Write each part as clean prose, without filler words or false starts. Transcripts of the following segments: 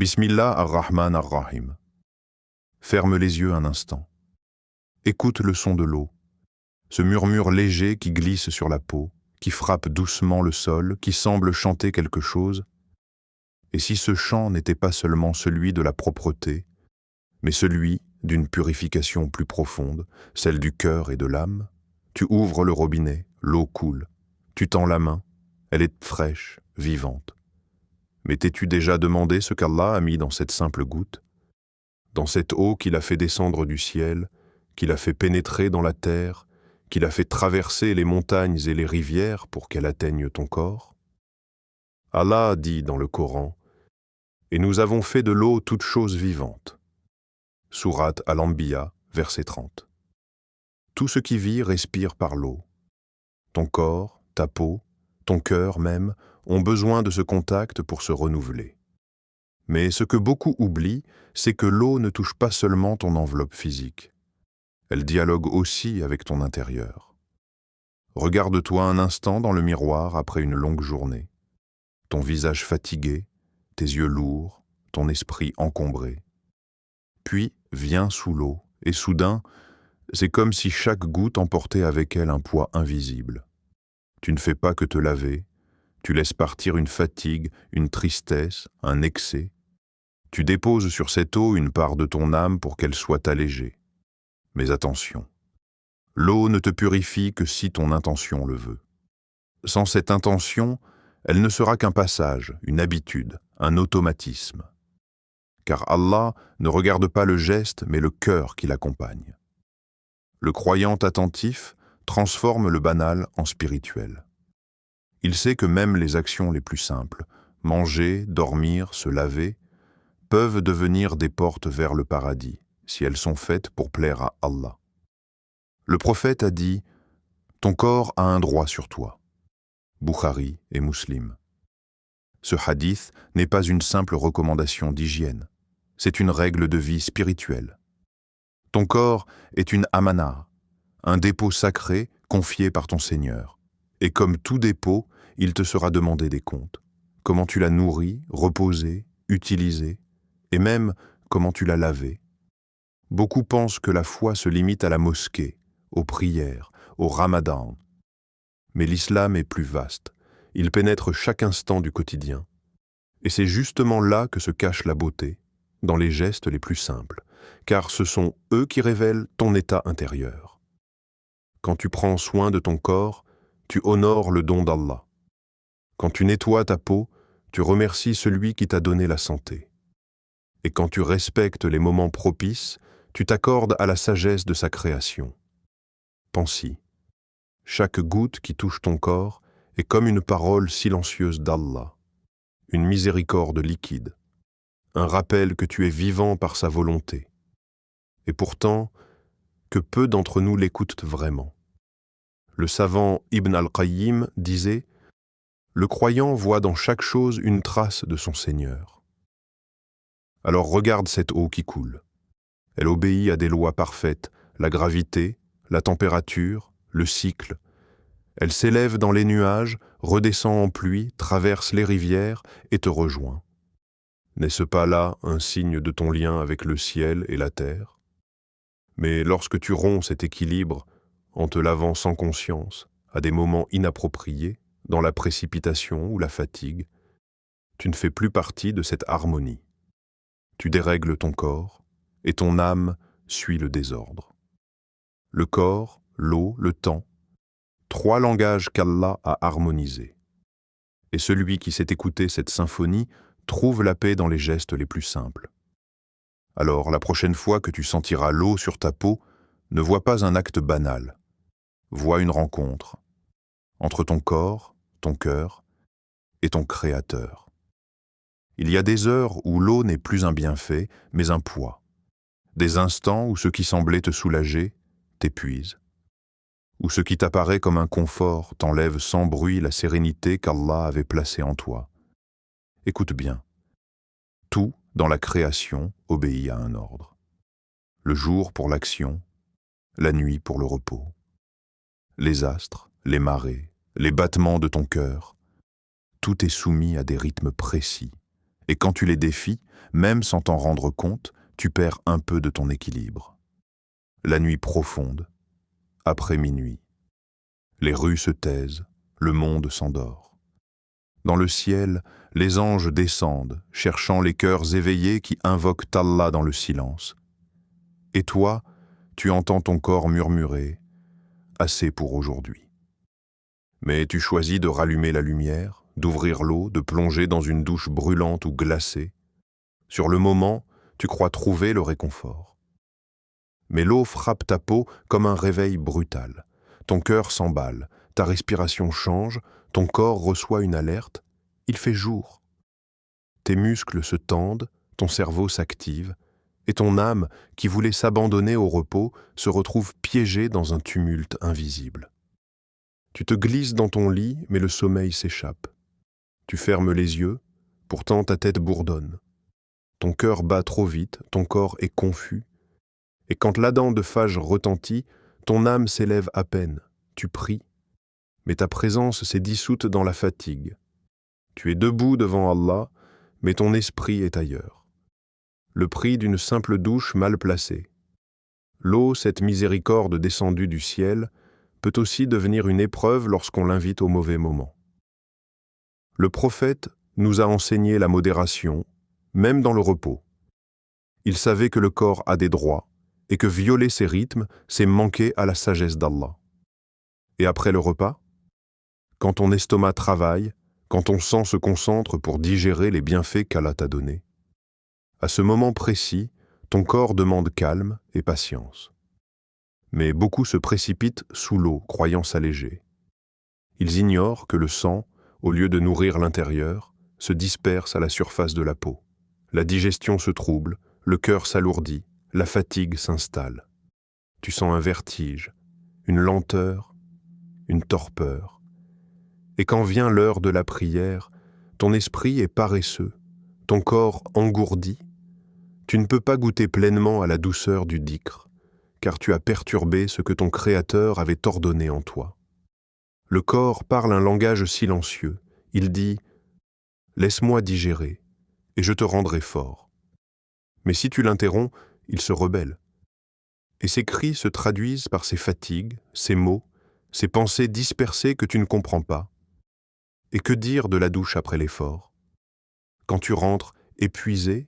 Bismillah ar-Rahman ar-Rahim. Ferme les yeux un instant. Écoute le son de l'eau, ce murmure léger qui glisse sur la peau, qui frappe doucement le sol, qui semble chanter quelque chose. Et si ce chant n'était pas seulement celui de la propreté, mais celui d'une purification plus profonde, celle du cœur et de l'âme, tu ouvres le robinet, l'eau coule, tu tends la main, elle est fraîche, vivante. Mais t'es-tu déjà demandé ce qu'Allah a mis dans cette simple goutte, dans cette eau qu'il a fait descendre du ciel, qu'il a fait pénétrer dans la terre, qu'il a fait traverser les montagnes et les rivières pour qu'elle atteigne ton corps? Allah dit dans le Coran, « Et nous avons fait de l'eau toute chose vivante. » Sourate Al-Anbiya, verset 30. Tout ce qui vit respire par l'eau. Ton corps, ta peau, ton cœur même ont besoin de ce contact pour se renouveler. Mais ce que beaucoup oublient, c'est que l'eau ne touche pas seulement ton enveloppe physique. Elle dialogue aussi avec ton intérieur. Regarde-toi un instant dans le miroir après une longue journée. Ton visage fatigué, tes yeux lourds, ton esprit encombré. Puis viens sous l'eau, et soudain, c'est comme si chaque goutte emportait avec elle un poids invisible. Tu ne fais pas que te laver, tu laisses partir une fatigue, une tristesse, un excès. Tu déposes sur cette eau une part de ton âme pour qu'elle soit allégée. Mais attention, l'eau ne te purifie que si ton intention le veut. Sans cette intention, elle ne sera qu'un passage, une habitude, un automatisme. Car Allah ne regarde pas le geste, mais le cœur qui l'accompagne. Le croyant attentif transforme le banal en spirituel. Il sait que même les actions les plus simples, manger, dormir, se laver, peuvent devenir des portes vers le paradis, si elles sont faites pour plaire à Allah. Le prophète a dit « Ton corps a un droit sur toi » Bukhari et Muslim. Ce hadith n'est pas une simple recommandation d'hygiène, c'est une règle de vie spirituelle. Ton corps est une amana, un dépôt sacré confié par ton Seigneur. Et comme tout dépôt, il te sera demandé des comptes. Comment tu l'as nourri, reposé, utilisé, et même comment tu l'as lavé. Beaucoup pensent que la foi se limite à la mosquée, aux prières, au ramadan. Mais l'islam est plus vaste. Il pénètre chaque instant du quotidien. Et c'est justement là que se cache la beauté, dans les gestes les plus simples, car ce sont eux qui révèlent ton état intérieur. Quand tu prends soin de ton corps, tu honores le don d'Allah. Quand tu nettoies ta peau, tu remercies celui qui t'a donné la santé. Et quand tu respectes les moments propices, tu t'accordes à la sagesse de sa création. Pense-y. Chaque goutte qui touche ton corps est comme une parole silencieuse d'Allah, une miséricorde liquide, un rappel que tu es vivant par sa volonté. Et pourtant, que peu d'entre nous l'écoutent vraiment. Le savant Ibn al-Qayyim disait « Le croyant voit dans chaque chose une trace de son Seigneur. » Alors regarde cette eau qui coule. Elle obéit à des lois parfaites, la gravité, la température, le cycle. Elle s'élève dans les nuages, redescend en pluie, traverse les rivières et te rejoint. N'est-ce pas là un signe de ton lien avec le ciel et la terre? Mais lorsque tu romps cet équilibre, en te lavant sans conscience, à des moments inappropriés, dans la précipitation ou la fatigue, tu ne fais plus partie de cette harmonie. Tu dérègles ton corps, et ton âme suit le désordre. Le corps, l'eau, le temps, 3 langages qu'Allah a harmonisés. Et celui qui sait écouter cette symphonie trouve la paix dans les gestes les plus simples. Alors, la prochaine fois que tu sentiras l'eau sur ta peau, ne vois pas un acte banal. Vois une rencontre entre ton corps, ton cœur et ton Créateur. Il y a des heures où l'eau n'est plus un bienfait, mais un poids. Des instants où ce qui semblait te soulager t'épuise. Où ce qui t'apparaît comme un confort t'enlève sans bruit la sérénité qu'Allah avait placée en toi. Écoute bien. Tout dans la création obéit à un ordre. Le jour pour l'action, la nuit pour le repos. Les astres, les marées, les battements de ton cœur, tout est soumis à des rythmes précis. Et quand tu les défies, même sans t'en rendre compte, tu perds un peu de ton équilibre. La nuit profonde, après minuit. Les rues se taisent, le monde s'endort. Dans le ciel, les anges descendent, cherchant les cœurs éveillés qui invoquent Allah dans le silence. Et toi, tu entends ton corps murmurer « Assez pour aujourd'hui ». Mais tu choisis de rallumer la lumière, d'ouvrir l'eau, de plonger dans une douche brûlante ou glacée. Sur le moment, tu crois trouver le réconfort. Mais l'eau frappe ta peau comme un réveil brutal. Ton cœur s'emballe, ta respiration change, ton corps reçoit une alerte. Il fait jour. Tes muscles se tendent, ton cerveau s'active, et ton âme, qui voulait s'abandonner au repos, se retrouve piégée dans un tumulte invisible. Tu te glisses dans ton lit, mais le sommeil s'échappe. Tu fermes les yeux, pourtant ta tête bourdonne. Ton cœur bat trop vite, ton corps est confus, et quand l'Adhan de Fajr retentit, ton âme s'élève à peine. Tu pries, mais ta présence s'est dissoute dans la fatigue. Tu es debout devant Allah, mais ton esprit est ailleurs. Le prix d'une simple douche mal placée. L'eau, cette miséricorde descendue du ciel, peut aussi devenir une épreuve lorsqu'on l'invite au mauvais moment. Le prophète nous a enseigné la modération, même dans le repos. Il savait que le corps a des droits et que violer ses rythmes, c'est manquer à la sagesse d'Allah. Et après le repas, quand ton estomac travaille, quand ton sang se concentre pour digérer les bienfaits qu'Allah t'a donnés, à ce moment précis, ton corps demande calme et patience. Mais beaucoup se précipitent sous l'eau, croyant s'alléger. Ils ignorent que le sang, au lieu de nourrir l'intérieur, se disperse à la surface de la peau. La digestion se trouble, le cœur s'alourdit, la fatigue s'installe. Tu sens un vertige, une lenteur, une torpeur. Et quand vient l'heure de la prière, ton esprit est paresseux, ton corps engourdi. Tu ne peux pas goûter pleinement à la douceur du dhikr, car tu as perturbé ce que ton Créateur avait ordonné en toi. Le corps parle un langage silencieux. Il dit « Laisse-moi digérer, et je te rendrai fort ». Mais si tu l'interromps, il se rebelle. Et ses cris se traduisent par ses fatigues, ses maux, ses pensées dispersées que tu ne comprends pas. Et que dire de la douche après l'effort? Quand tu rentres épuisé,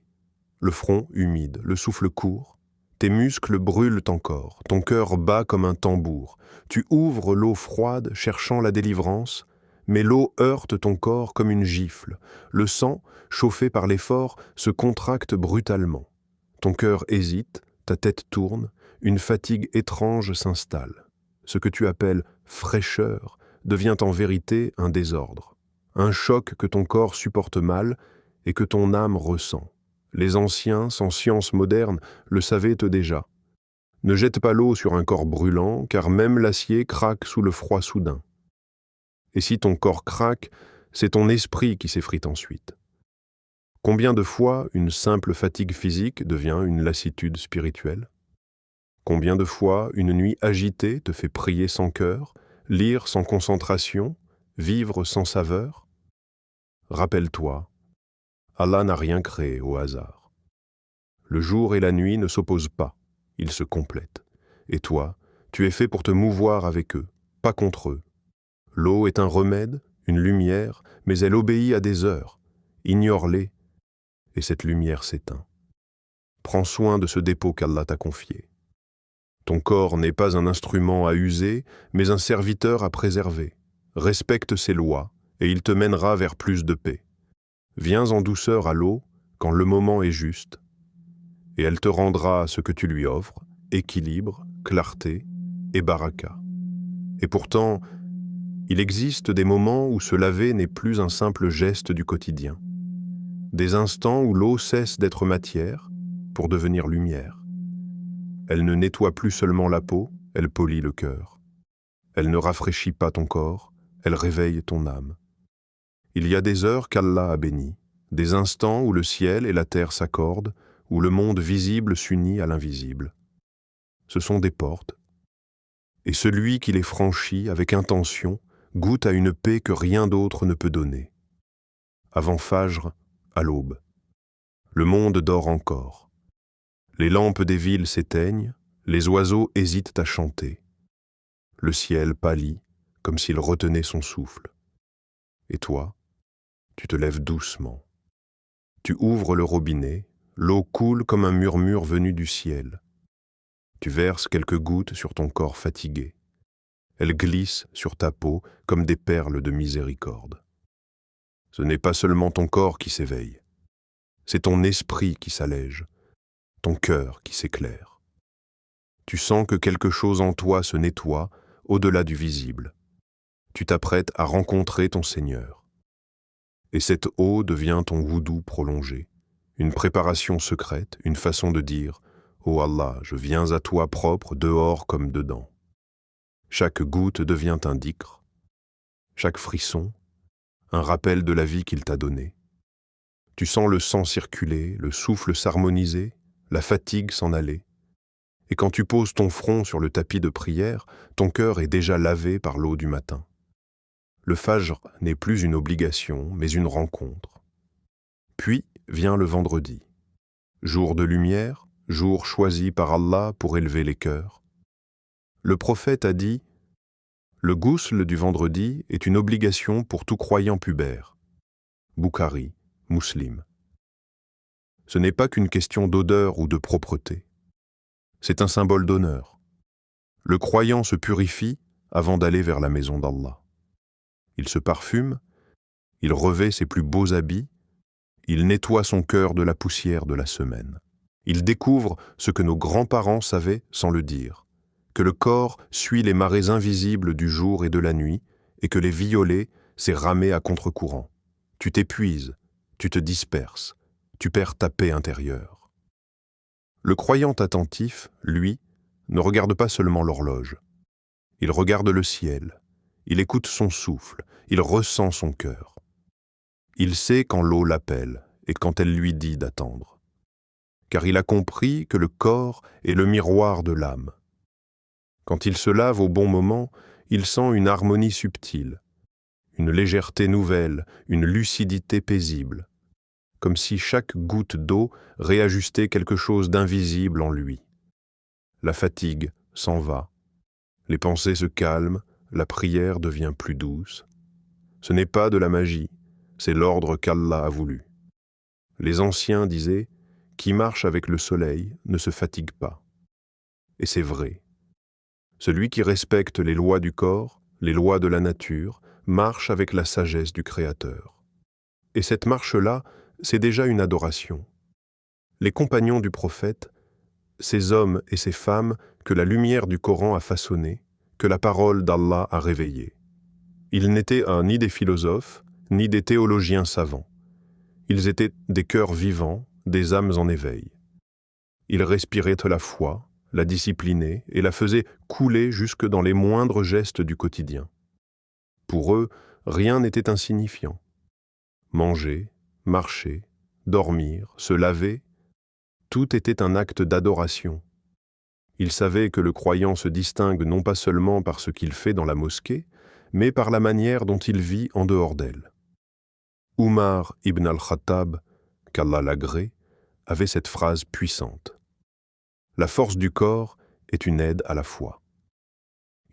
le front humide, le souffle court, tes muscles brûlent encore, ton cœur bat comme un tambour. Tu ouvres l'eau froide cherchant la délivrance, mais l'eau heurte ton corps comme une gifle. Le sang, chauffé par l'effort, se contracte brutalement. Ton cœur hésite, ta tête tourne, une fatigue étrange s'installe. Ce que tu appelles fraîcheur devient en vérité un désordre, un choc que ton corps supporte mal et que ton âme ressent. Les anciens, sans science moderne, le savaient eux déjà. Ne jette pas l'eau sur un corps brûlant, car même l'acier craque sous le froid soudain. Et si ton corps craque, c'est ton esprit qui s'effrite ensuite. Combien de fois une simple fatigue physique devient une lassitude spirituelle? Combien de fois une nuit agitée te fait prier sans cœur, lire sans concentration, vivre sans saveur? Rappelle-toi, Allah n'a rien créé au hasard. Le jour et la nuit ne s'opposent pas, ils se complètent. Et toi, tu es fait pour te mouvoir avec eux, pas contre eux. L'eau est un remède, une lumière, mais elle obéit à des heures. Ignore-les, et cette lumière s'éteint. Prends soin de ce dépôt qu'Allah t'a confié. Ton corps n'est pas un instrument à user, mais un serviteur à préserver. Respecte ses lois, et il te mènera vers plus de paix. Viens en douceur à l'eau, quand le moment est juste, et elle te rendra ce que tu lui offres, équilibre, clarté et baraka. Et pourtant, il existe des moments où se laver n'est plus un simple geste du quotidien. Des instants où l'eau cesse d'être matière pour devenir lumière. Elle ne nettoie plus seulement la peau, elle polit le cœur. Elle ne rafraîchit pas ton corps, elle réveille ton âme. Il y a des heures qu'Allah a bénies, des instants où le ciel et la terre s'accordent, où le monde visible s'unit à l'invisible. Ce sont des portes, et celui qui les franchit avec intention goûte à une paix que rien d'autre ne peut donner. Avant Fajr, à l'aube, Le monde dort encore. Les lampes des villes s'éteignent, les oiseaux hésitent à chanter. Le ciel pâlit, comme s'il retenait son souffle. Et toi, tu te lèves doucement. Tu ouvres le robinet, l'eau coule comme un murmure venu du ciel. Tu verses quelques gouttes sur ton corps fatigué. Elles glissent sur ta peau comme des perles de miséricorde. Ce n'est pas seulement ton corps qui s'éveille, c'est ton esprit qui s'allège, ton cœur qui s'éclaire. Tu sens que quelque chose en toi se nettoie au-delà du visible. Tu t'apprêtes à rencontrer ton Seigneur. Et cette eau devient ton wudu prolongé, une préparation secrète, une façon de dire « Oh Allah, je viens à toi propre, dehors comme dedans ». Chaque goutte devient un dhikr, chaque frisson, un rappel de la vie qu'il t'a donnée. Tu sens le sang circuler, le souffle s'harmoniser, la fatigue s'en aller. Et quand tu poses ton front sur le tapis de prière, ton cœur est déjà lavé par l'eau du matin. Le fajr n'est plus une obligation, mais une rencontre. Puis vient le vendredi. Jour de lumière, jour choisi par Allah pour élever les cœurs. Le prophète a dit « Le ghusl du vendredi est une obligation pour tout croyant pubère. » Bukhari, Muslim. Ce n'est pas qu'une question d'odeur ou de propreté. C'est un symbole d'honneur. Le croyant se purifie avant d'aller vers la maison d'Allah. Il se parfume, il revêt ses plus beaux habits, il nettoie son cœur de la poussière de la semaine. Il découvre ce que nos grands-parents savaient sans le dire, que le corps suit les marées invisibles du jour et de la nuit, et que les violer, c'est ramer à contre-courant. Tu t'épuises, tu te disperses, tu perds ta paix intérieure. Le croyant attentif, lui, ne regarde pas seulement l'horloge. Il regarde le ciel, il écoute son souffle, il ressent son cœur. Il sait quand l'eau l'appelle et quand elle lui dit d'attendre. Car il a compris que le corps est le miroir de l'âme. Quand il se lave au bon moment, il sent une harmonie subtile, une légèreté nouvelle, une lucidité paisible, comme si chaque goutte d'eau réajustait quelque chose d'invisible en lui. La fatigue s'en va, les pensées se calment, la prière devient plus douce. Ce n'est pas de la magie, c'est l'ordre qu'Allah a voulu. Les anciens disaient « Qui marche avec le soleil ne se fatigue pas ». Et c'est vrai. Celui qui respecte les lois du corps, les lois de la nature, marche avec la sagesse du Créateur. Et cette marche-là, c'est déjà une adoration. Les compagnons du prophète, ces hommes et ces femmes que la lumière du Coran a façonnés, que la parole d'Allah a réveillés. Ils n'étaient ni des philosophes, ni des théologiens savants. Ils étaient des cœurs vivants, des âmes en éveil. Ils respiraient la foi, la disciplinaient et la faisaient couler jusque dans les moindres gestes du quotidien. Pour eux, rien n'était insignifiant. Manger, marcher, dormir, se laver, tout était un acte d'adoration. Ils savaient que le croyant se distingue non pas seulement par ce qu'il fait dans la mosquée, mais par la manière dont il vit en dehors d'elle. Umar ibn al-Khattab, qu'Allah l'agrée, avait cette phrase puissante. La force du corps est une aide à la foi.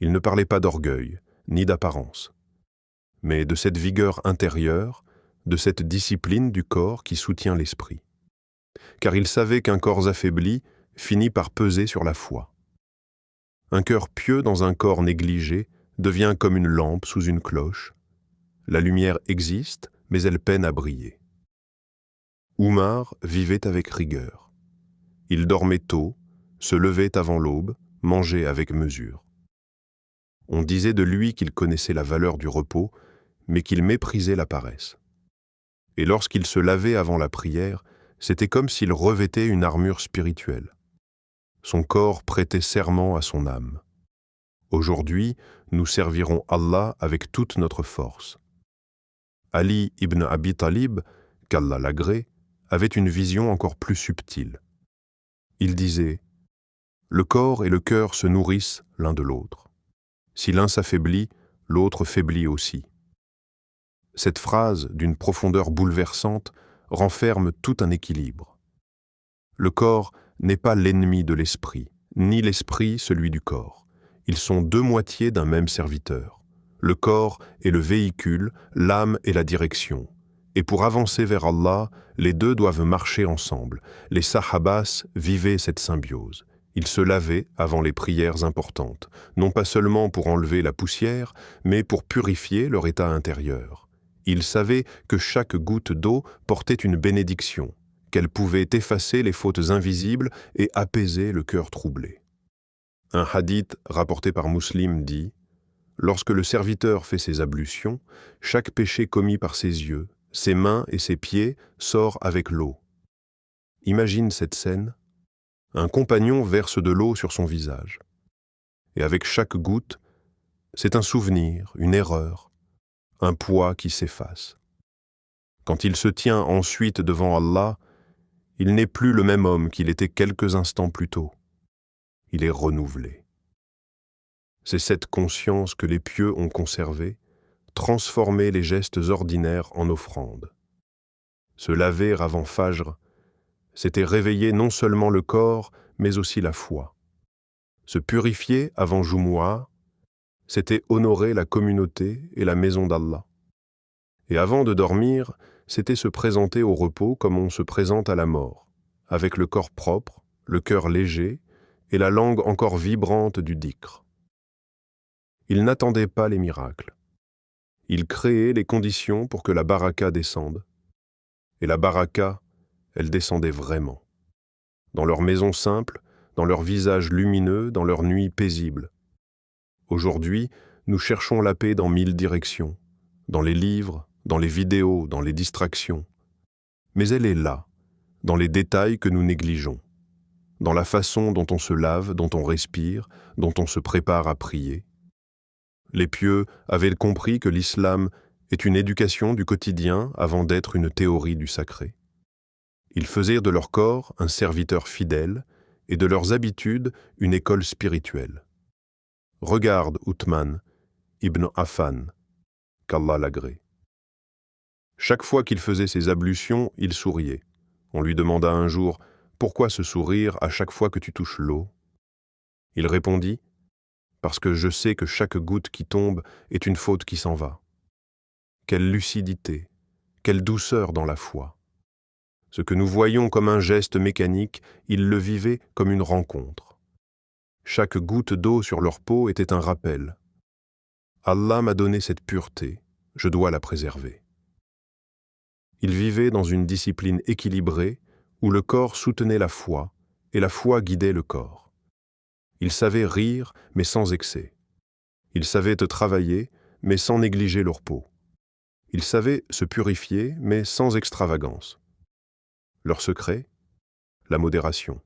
Il ne parlait pas d'orgueil, ni d'apparence, mais de cette vigueur intérieure, de cette discipline du corps qui soutient l'esprit. Car il savait qu'un corps affaibli finit par peser sur la foi. Un cœur pieux dans un corps négligé devient comme une lampe sous une cloche. La lumière existe, mais elle peine à briller. Umar vivait avec rigueur. Il dormait tôt, se levait avant l'aube, mangeait avec mesure. On disait de lui qu'il connaissait la valeur du repos, mais qu'il méprisait la paresse. Et lorsqu'il se lavait avant la prière, c'était comme s'il revêtait une armure spirituelle. Son corps prêtait serment à son âme. Aujourd'hui, nous servirons Allah avec toute notre force. Ali ibn Abi Talib, qu'Allah l'agrée, avait une vision encore plus subtile. Il disait « Le corps et le cœur se nourrissent l'un de l'autre. Si l'un s'affaiblit, l'autre faiblit aussi. » Cette phrase, d'une profondeur bouleversante, renferme tout un équilibre. Le corps n'est pas l'ennemi de l'esprit, ni l'esprit celui du corps. Ils sont deux moitiés d'un même serviteur. Le corps est le véhicule, l'âme est la direction. Et pour avancer vers Allah, les deux doivent marcher ensemble. Les sahabas vivaient cette symbiose. Ils se lavaient avant les prières importantes, non pas seulement pour enlever la poussière, mais pour purifier leur état intérieur. Ils savaient que chaque goutte d'eau portait une bénédiction, qu'elle pouvait effacer les fautes invisibles et apaiser le cœur troublé. Un hadith rapporté par Muslim dit « Lorsque le serviteur fait ses ablutions, chaque péché commis par ses yeux, ses mains et ses pieds sort avec l'eau. » Imagine cette scène. Un compagnon verse de l'eau sur son visage. Et avec chaque goutte, c'est un souvenir, une erreur, un poids qui s'efface. Quand il se tient ensuite devant Allah, il n'est plus le même homme qu'il était quelques instants plus tôt. Il est renouvelé. C'est cette conscience que les pieux ont conservée, transformer les gestes ordinaires en offrandes. Se laver avant Fajr, c'était réveiller non seulement le corps, mais aussi la foi. Se purifier avant Jumu'ah, c'était honorer la communauté et la maison d'Allah. Et avant de dormir, c'était se présenter au repos comme on se présente à la mort, avec le corps propre, le cœur léger et la langue encore vibrante du dhikr. Il n'attendait pas les miracles. Il créait les conditions pour que la baraka descende. Et la baraka, elle descendait vraiment. Dans leur maison simple, dans leur visage lumineux, dans leur nuit paisible. Aujourd'hui, nous cherchons la paix dans 1000 directions, dans les livres, dans les vidéos, dans les distractions. Mais elle est là, dans les détails que nous négligeons, dans la façon dont on se lave, dont on respire, dont on se prépare à prier. Les pieux avaient compris que l'islam est une éducation du quotidien avant d'être une théorie du sacré. Ils faisaient de leur corps un serviteur fidèle et de leurs habitudes une école spirituelle. Regarde Uthman ibn Affan, qu'Allah l'agrée. Chaque fois qu'il faisait ses ablutions, il souriait. On lui demanda un jour « Pourquoi ce sourire à chaque fois que tu touches l'eau ?» Il répondit « Parce que je sais que chaque goutte qui tombe est une faute qui s'en va. » Quelle lucidité, quelle douceur dans la foi. Ce que nous voyons comme un geste mécanique, il le vivait comme une rencontre. Chaque goutte d'eau sur leur peau était un rappel. Allah m'a donné cette pureté, je dois la préserver. Ils vivaient dans une discipline équilibrée où le corps soutenait la foi et la foi guidait le corps. Ils savaient rire, mais sans excès. Ils savaient travailler, mais sans négliger leur peau. Ils savaient se purifier, mais sans extravagance. Leur secret, la modération.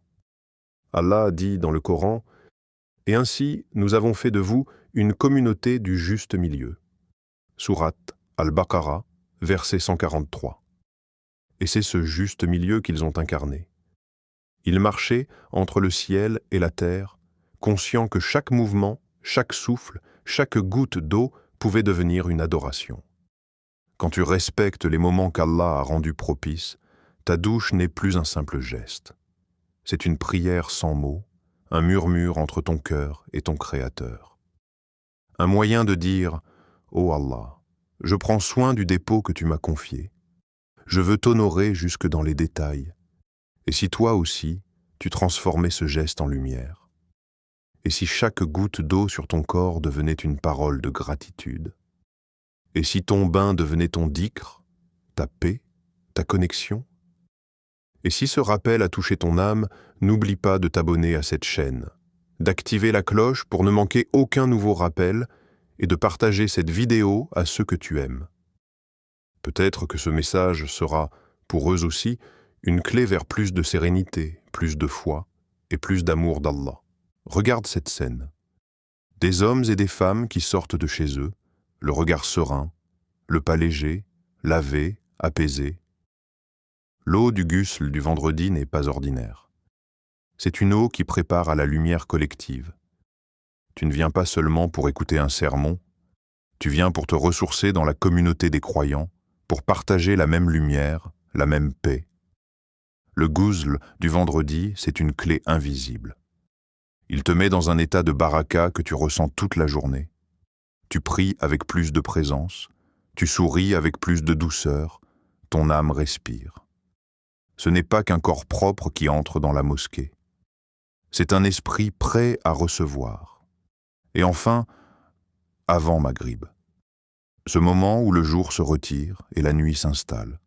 Allah dit dans le Coran « Et ainsi, nous avons fait de vous une communauté du juste milieu. » Sourate Al-Baqarah, verset 143. Et c'est ce juste milieu qu'ils ont incarné. Ils marchaient entre le ciel et la terre, conscients que chaque mouvement, chaque souffle, chaque goutte d'eau pouvait devenir une adoration. Quand tu respectes les moments qu'Allah a rendus propices, ta douche n'est plus un simple geste. C'est une prière sans mots, un murmure entre ton cœur et ton Créateur. Un moyen de dire « Ô Allah, je prends soin du dépôt que tu m'as confié. Je veux t'honorer jusque dans les détails. Et si toi aussi, tu transformais ce geste en lumière? Et si chaque goutte d'eau sur ton corps devenait une parole de gratitude? Et si ton bain devenait ton dhikr, ta paix, ta connexion? Et si ce rappel a touché ton âme, n'oublie pas de t'abonner à cette chaîne, d'activer la cloche pour ne manquer aucun nouveau rappel et de partager cette vidéo à ceux que tu aimes. Peut-être que ce message sera, pour eux aussi, une clé vers plus de sérénité, plus de foi et plus d'amour d'Allah. Regarde cette scène. Des hommes et des femmes qui sortent de chez eux, le regard serein, le pas léger, lavé, apaisé. L'eau du ghusl du vendredi n'est pas ordinaire. C'est une eau qui prépare à la lumière collective. Tu ne viens pas seulement pour écouter un sermon, tu viens pour te ressourcer dans la communauté des croyants, pour partager la même lumière, la même paix. Le ghusl du vendredi, c'est une clé invisible. Il te met dans un état de baraka que tu ressens toute la journée. Tu pries avec plus de présence, tu souris avec plus de douceur, ton âme respire. Ce n'est pas qu'un corps propre qui entre dans la mosquée. C'est un esprit prêt à recevoir. Et enfin, avant Maghrib. Ce moment où le jour se retire et la nuit s'installe.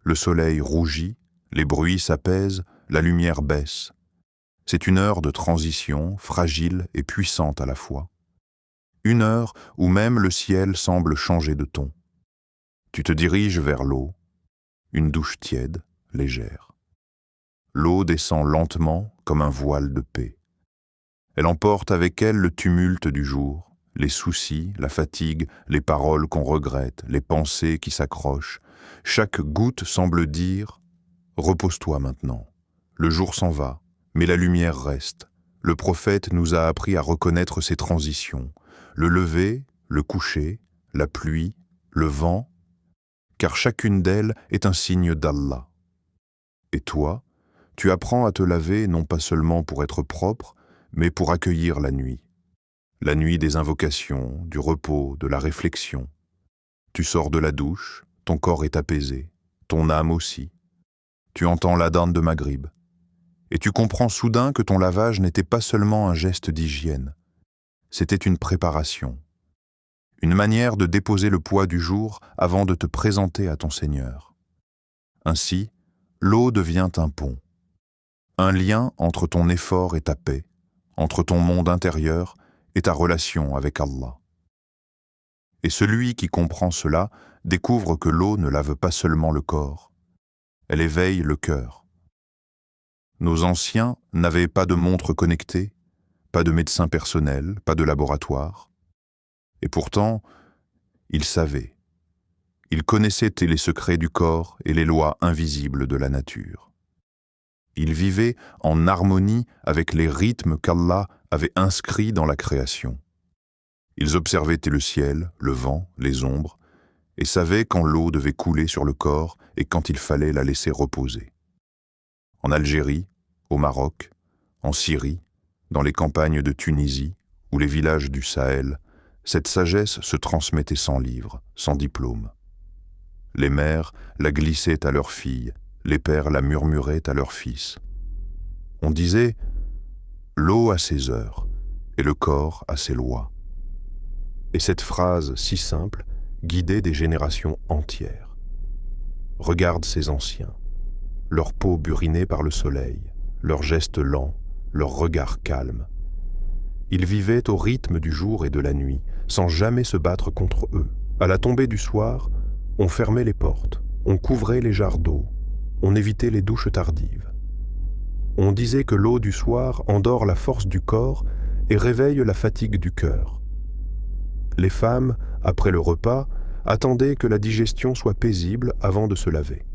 Le soleil rougit, les bruits s'apaisent, la lumière baisse. C'est une heure de transition, fragile et puissante à la fois. Une heure où même le ciel semble changer de ton. Tu te diriges vers l'eau, une douche tiède, légère. L'eau descend lentement comme un voile de paix. Elle emporte avec elle le tumulte du jour, les soucis, la fatigue, les paroles qu'on regrette, les pensées qui s'accrochent. Chaque goutte semble dire « Repose-toi maintenant. Le jour s'en va, mais la lumière reste. Le prophète nous a appris à reconnaître ces transitions, le lever, le coucher, la pluie, le vent, car chacune d'elles est un signe d'Allah. Et toi, tu apprends à te laver non pas seulement pour être propre, mais pour accueillir la nuit. La nuit des invocations, du repos, de la réflexion. Tu sors de la douche, ton corps est apaisé, ton âme aussi. Tu entends l'adhan de Maghrib. Et tu comprends soudain que ton lavage n'était pas seulement un geste d'hygiène. C'était une préparation. Une manière de déposer le poids du jour avant de te présenter à ton Seigneur. Ainsi, l'eau devient un pont. Un lien entre ton effort et ta paix, entre ton monde intérieur et ta relation avec Allah. Et celui qui comprend cela découvre que l'eau ne lave pas seulement le corps, elle éveille le cœur. Nos anciens n'avaient pas de montre connectée, pas de médecin personnel, pas de laboratoire. Et pourtant, ils savaient. Ils connaissaient les secrets du corps et les lois invisibles de la nature. Ils vivaient en harmonie avec les rythmes qu'Allah avait inscrits dans la création. Ils observaient le ciel, le vent, les ombres, et savaient quand l'eau devait couler sur le corps et quand il fallait la laisser reposer. En Algérie, au Maroc, en Syrie, dans les campagnes de Tunisie ou les villages du Sahel, cette sagesse se transmettait sans livre, sans diplôme. Les mères la glissaient à leurs filles, les pères la murmuraient à leurs fils. On disait « l'eau a ses heures et le corps a ses lois ». Et cette phrase si simple guidait des générations entières. Regarde ces anciens, leur peau burinée par le soleil, leurs gestes lents, leur regard calme. Ils vivaient au rythme du jour et de la nuit, sans jamais se battre contre eux. À la tombée du soir, on fermait les portes, on couvrait les jarres d'eau, on évitait les douches tardives. On disait que l'eau du soir endort la force du corps et réveille la fatigue du cœur. Les femmes, après le repas, attendaient que la digestion soit paisible avant de se laver.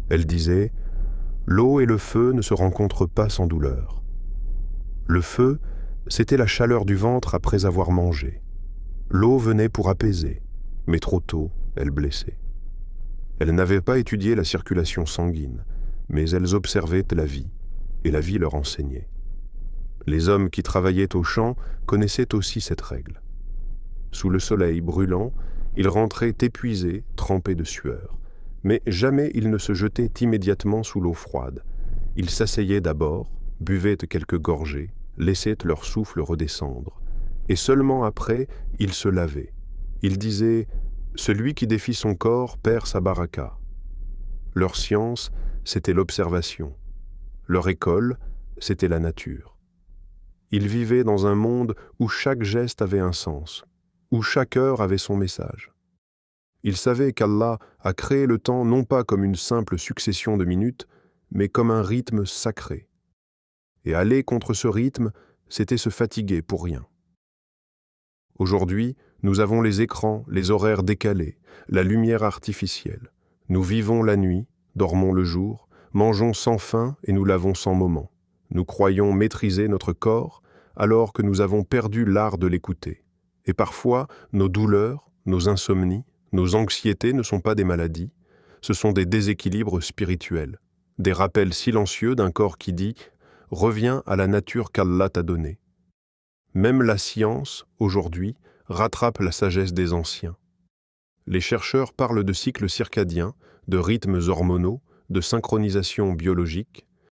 Elles disaient « l'eau et le feu ne se rencontrent pas sans douleur ». Le feu, c'était la chaleur du ventre après avoir mangé. L'eau venait pour apaiser, mais trop tôt, elle blessait. Elles n'avaient pas étudié la circulation sanguine, mais elles observaient la vie, et la vie leur enseignait. Les hommes qui travaillaient au champ connaissaient aussi cette règle. Sous le soleil brûlant, ils rentraient épuisés, trempés de sueur. Mais jamais ils ne se jetaient immédiatement sous l'eau froide. Ils s'asseyaient d'abord, buvaient quelques gorgées, laissaient leur souffle redescendre. Et seulement après, ils se lavaient. Ils disaient « celui qui défie son corps perd sa baraka ». Leur science, c'était l'observation. Leur école, c'était la nature. Ils vivaient dans un monde où chaque geste avait un sens, où chaque heure avait son message. Ils savaient qu'Allah a créé le temps non pas comme une simple succession de minutes, mais comme un rythme sacré. Et aller contre ce rythme, c'était se fatiguer pour rien. Aujourd'hui, nous avons les écrans, les horaires décalés, la lumière artificielle. Nous vivons la nuit, dormons le jour, mangeons sans faim et nous lavons sans moment. Nous croyons maîtriser notre corps alors que nous avons perdu l'art de l'écouter. Et parfois, nos douleurs, nos insomnies, nos anxiétés ne sont pas des maladies, Ce sont des déséquilibres spirituels, des rappels silencieux d'un corps qui dit « Reviens à la nature qu'Allah t'a donnée ». Même la science, aujourd'hui, rattrape la sagesse des anciens. Les chercheurs parlent de cycles circadiens, de rythmes hormonaux, de synchronisation biologique,